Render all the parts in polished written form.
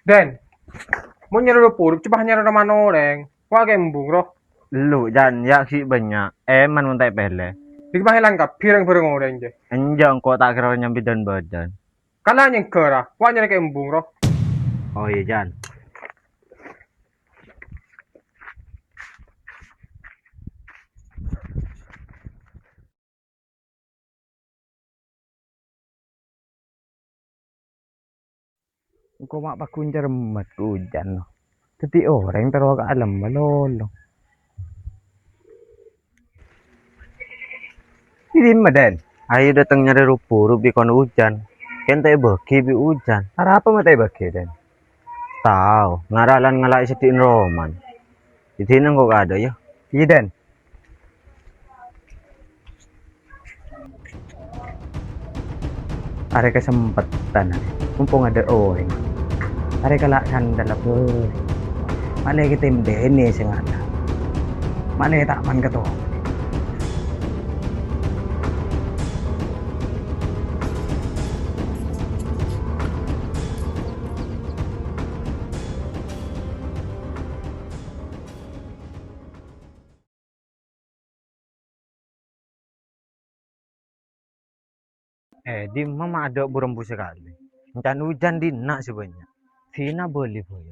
Den, mau nyari puruk, coba nyari mana orang. Wah kembung roh. Lu jan ya sih banyak. Man muntai pele. Di bahelan kap, pirang-pirang orang je. Enjang kok tak kira nyambi dan badan. Kalah yang kerah, wah nyari kembung roh. Oh iya jan. Kok mak pakuncar mat hujan loh. Tapi orang terus ke alam malolo. Ini madan. Ayo datang nyari rupu di kon hujan. Kente beki bi hujan. Arah apa mate beki dan? Tahu, ngaralan ngalai sedin roman. Di sini kok ada ya? Iya dan. Ada kesempatan, mumpung ada orang. Ada kalak sandal apa? Malah kita mendene sing ada. Malah tak man keto. Di mama ada burung sekali. Hujan hujan di nak sebanyak. Vina boleh boy.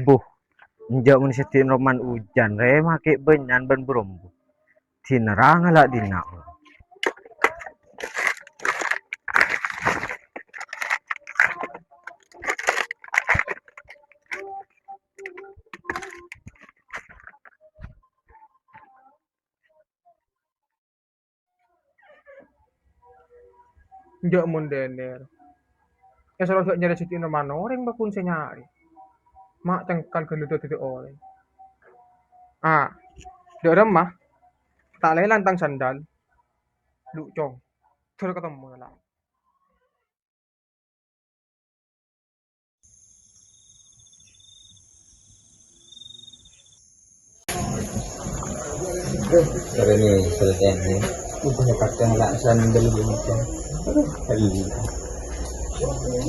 Buh, njak mun setin roman hujan re make benyan ban brombu. Dinerang ala dina. Njak mun dener. Ya selalu gak nyari sitin mana orang bakun saya nyari. Mak cengkan gendut titik orang. Ah, di remah tak leh lantang sandal. Lu cong, terus ketemu lah. Hari ini selesai nih. Udah pakai nggak sandal hujan.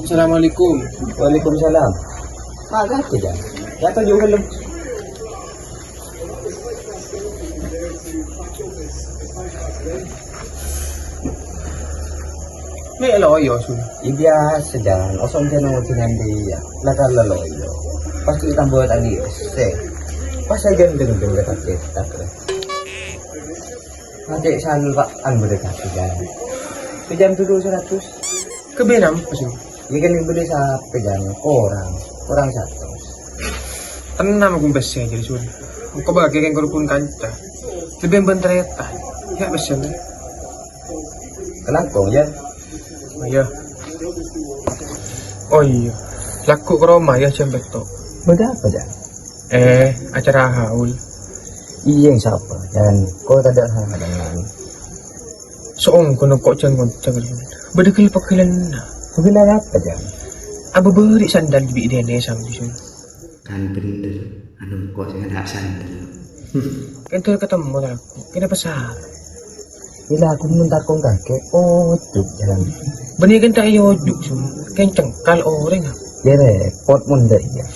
Assalamualaikum. Waalaikumsalam. Agak tidak. Ya tahu juga belum. Ni loyo sun. Biasa dan osong dia nunggu dengan dia. Lakar laloyo. Pasti tambah tadi. Pas aja dengan dekat kita. Nanti salva an berdekati kan. Pejam dulu 100. Kebenam pasun. Ini kan beli sa pejam orang satu. Tenang aku besi jadi sun. Kau bagi yang kerupun kanca. Lebih bentreta. Ya besi. Kenapa ya? Oh iya. Oh iya. Laku ke rumah ya jam betok. Beda apa dah? Acara haul. Iya yang siapa dan kau tak ada hal dengan Soong kono kok jangan. Bedekil pakalan na. Kebenar apa dah? Aba beri sandal di dene sam di sun. Kan bener anu kok sing ada sandal. Kentul ketemu aku. Kenapa salah? Bila aku minta kong kakek, tuh jalan. Benih kan tak yoduk sun. Kan cengkal orang. Ya repot munda ya.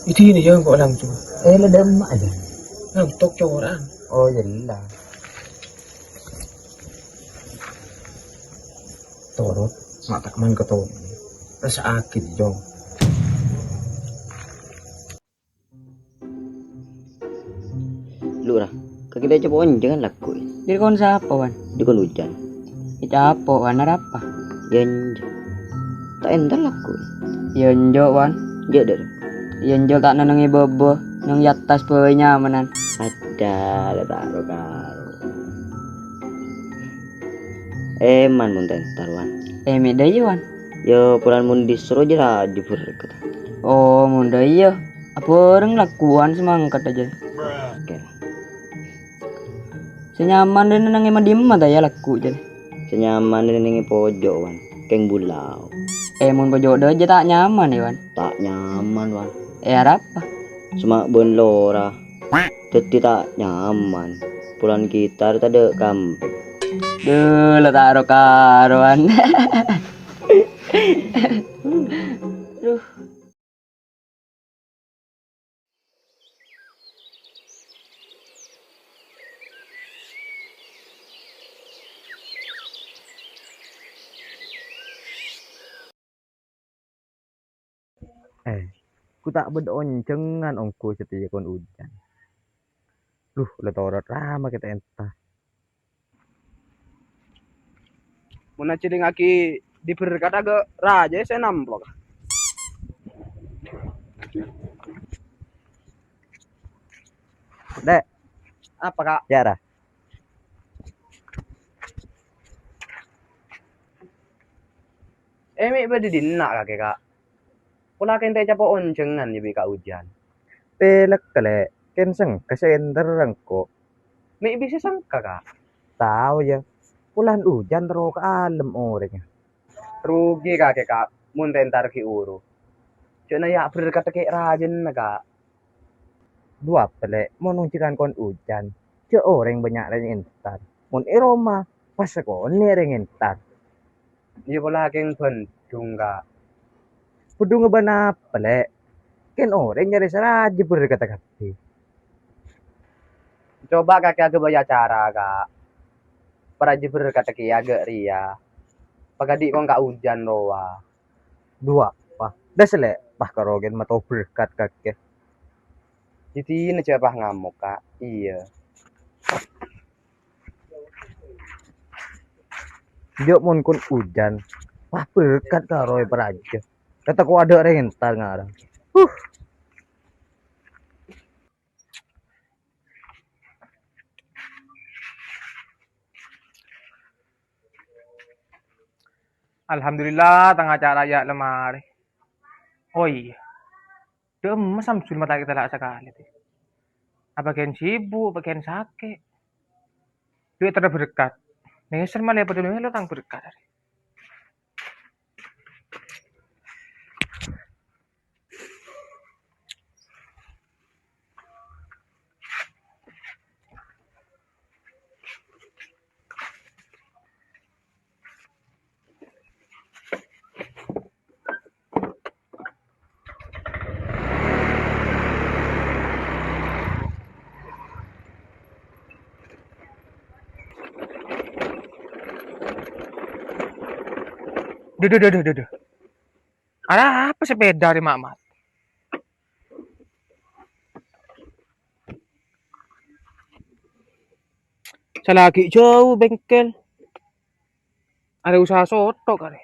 Itu ini jangan kok langsung. Ledem aja. Ngantuk orang. Oh jelas. Torot, mata keman ketemu. Rasa akit jong. Lurah, kita coba jangan laku. Di kon siapa wan? Di kon hujan. Kita apa wan apa? Yanjo. Tak entar laku. Yanjo wan. Jader. Yanjo tak nanangi bobo nang yatas pe nyamanan. Ada taruh karo. Man munten taruhan. Mi deui wan. Yo pulan mun disuruh aja di berkat. Oh, mun deui ya. Apa orang lakuan semangkat aja. Oke. Senyaman dan nang emang diem mah ya laku aja. Senyaman ini pojok wan. Keng bulau. Mun pojok aja tak nyaman ya wan. Tak nyaman wan. Apa? Semak bon lora. Jadi tak nyaman. Pulan gitar tadi kambing. Duh, lo taruh karuan. Duh. Ku tak bedoncengan ongku setia kon hujan. Duh, le torot lama kita entah. Mun ciling aki diberkat agak raja saya namplok. Dek, Apa kak? ya dah. Mi bedi dinak kakek kak. Pula kente capo oncengan jadi kak hujan. Pelek kele, kenseng kesenter rengko. Mi bisa sangka kak. Tahu ya. Pulan hujan terus ke alam orangnya. Rugi kakek kak. Mun tentar ki uru. Cuma ya berkat kayak rajen kak. Dua pelek mau nuncikan kon hujan. Ce orang banyak yang entar. Mun Roma pas kon ning entar. Iya pula keng Bandung kak. Kudu ngebana pelek. Ken orang nyari seraji berkata-kata. Coba kakek agak banyak cara kak. Para berkata ki agak ria. Pagadi kong kak hujan roa. Dua pah. Dah selek pah karogen matau berkat kakek. Jadi ini coba ngamuk kak. Iya. Dia mun kun hujan. Wah berkat karo peraja. Kata ku ada rentar ngarang. Alhamdulillah tengah cara ya lemari. Oh iya. Dem Samsul mata kita lah sekali. Apa bagian sibuk, bagian sakit. Duit terus berkat. Neser malah peduli lo tang berkat. Duh. Ada apa sepeda di Mamat? Saya lagi jauh bengkel. Ada usaha soto kali.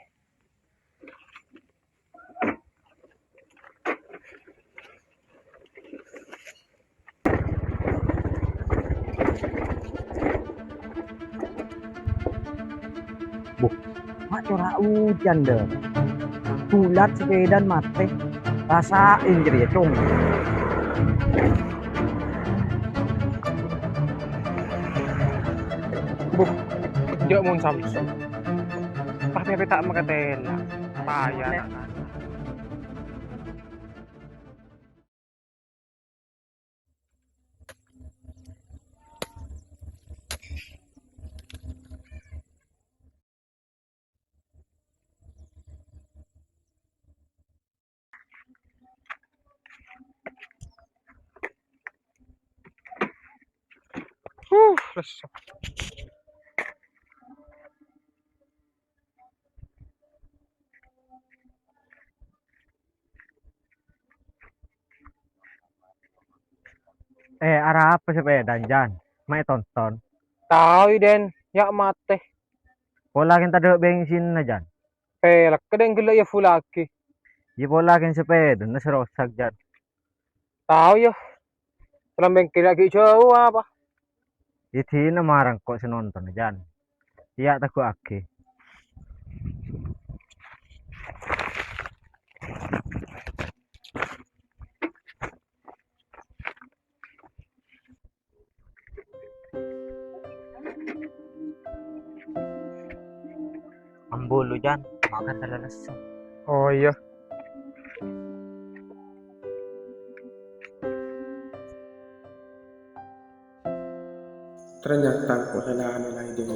Mak corak hujan deh. Tulat sepeda mate. Rasain jadi ya cung. Jauh mun Samsul. Tapi tak makatela. Payah. Resep. Arah apa sepeda jan? Mai tonton. Tahu den, ya mate. Pola kita ada bensin na jan. Pelak kadang gila ya full lagi. Di pola kita sepeda na serosak jan. Tahu ya. Dalam bengkel lagi jauh apa? Iti na marang kok sinonton jan. Iya taku ake. Ambulu jan, makan terlalu. Oh iya. Ternyata kok kailangan nila din.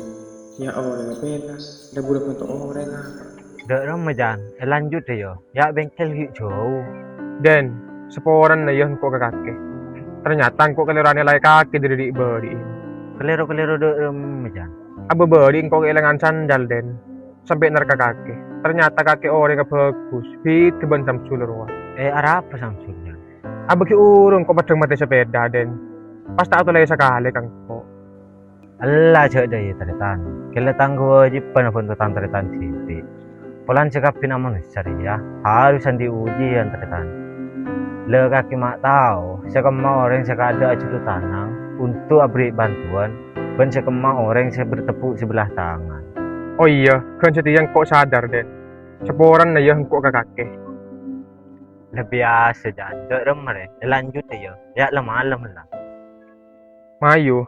Ya orang pena, ada budak untuk orang apa. Dek ram jan, lanjut deh yo. Ya bengkel hi jauh. Dan seporan na yun kok kakake. Ternyata kok kaliran nila kaki dari beri. Keliru dek ram jan. Aba beri kok kailangan sandal den. Sampai nerka kaki. Ternyata kaki orang yang bagus. Fit kebantam sulurwa. Arah apa Samsul jan? Aba ki urung kok padang mati sepeda den. Pas tak tulay sakali kang kok. Allah cek deh taritan. Kela tangguh wajib pun tentang taritan siti. Pulan cekap manusia ya. Harusan diuji yang taritan. Le kaki mak tahu. Sekema orang sekada acutu tanang untuk beri bantuan. Ben sekema orang saya bertepuk sebelah tangan. Oh iya, kan yang kok sadar den. Seporan na yun kok kakake. Lebih biasa jan. Dek remere. Lanjut deh yo. Ya malam lah. Mayu,